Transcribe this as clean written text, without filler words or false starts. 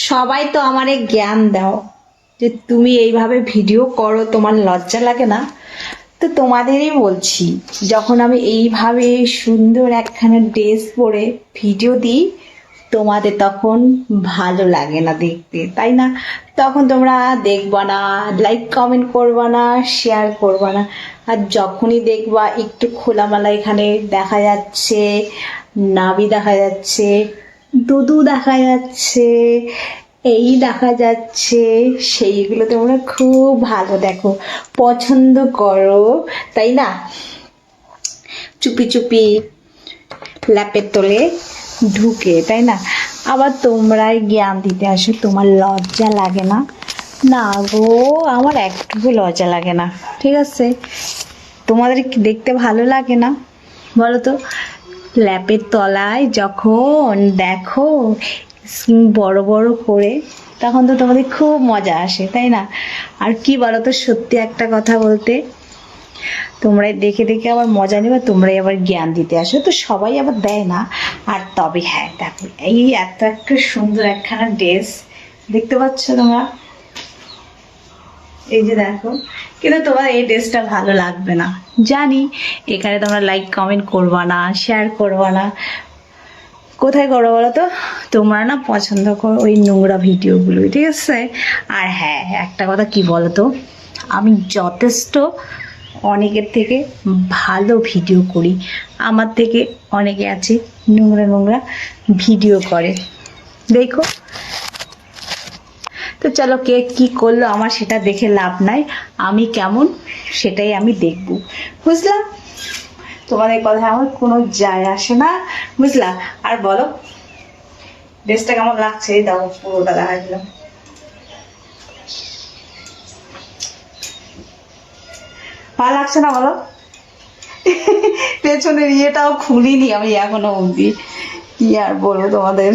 সবাই তো আমারে জ্ঞান দাও যে তুমি এইভাবে ভিডিও করো, তোমার লজ্জা লাগে না? তো তোমাদেরই বলছি, যখন আমি এইভাবে সুন্দর একখানা ড্রেস পরে ভিডিও দিই, তোমাদের তখন ভালো লাগে না দেখতে, তাই না? তখন তোমরা দেখবা না, লাইক কমেন্ট করবা না, শেয়ার করবা না। আর যখনই দেখবা একটু খোলামেলা এখানে দেখা যাচ্ছে, নাভি দেখা যাচ্ছে, দুদু দেখা যাচ্ছে, এই দেখা যাচ্ছে, সেইগুলো তোমরা খুব ভালো দেখো, পছন্দ করো, তাই না? চুপি চুপি ল্যাপের তলে ঢুকে, তাই না? আবার তোমরাই জ্ঞান দিতে আসো, তোমার লজ্জা লাগে না? না গো, আমার একটুকু লজ্জা লাগে না, ঠিক আছে? তোমাদের কি দেখতে ভালো লাগে না বলো তো? ল্যাপের তলায় যখন দেখো স্কিন বড় বড় করে, তখন তো তোমাদের খুব মজা আসে, তাই না? আর কি বলো তো, সত্যি একটা কথা বলতে, তোমরাই দেখে দেখে আবার মজা নেবে, তোমরাই আবার জ্ঞান দিতে আসো, তো সবাই আবার দেয় না। আর তবে হ্যাঁ দেখো, এই এত একটা সুন্দর একখানা ড্রেস দেখতে পাচ্ছ তোমরা, এই যে দেখো, কিন্তু তোমার এই ড্রেসটা ভালো লাগবে না জানি। এখানে তোমরা লাইক কমেন্ট করবা না, শেয়ার করবা না, কোথায় করো বলো তো? তোমরা না পছন্দ করো ওই নোংরা ভিডিওগুলো, ঠিক আছে? আর হ্যাঁ, একটা কথা কি বলো তো, আমি যথেষ্ট অনেকের থেকে ভালো ভিডিও করি, আমার থেকে অনেকে আছে নোংরা নোংরা ভিডিও করে, দেখো। তো চলো, কে কি করলো আমার সেটা দেখে লাভ নাই, আমি কেমন সেটাই আমি দেখব, বুঝলাম? তোমাদের কথা আমার কোনো যায় আসে না, বুঝলা? আর বলো, ড্রেসটা কেমন লাগছে? দাও পুরোটা দেখা দিলাম। ভালো লাগছে না বলো? পেছনের ইয়েটাও খুলিনি আমি এখনো অবধি, কি আর বলবো তোমাদের।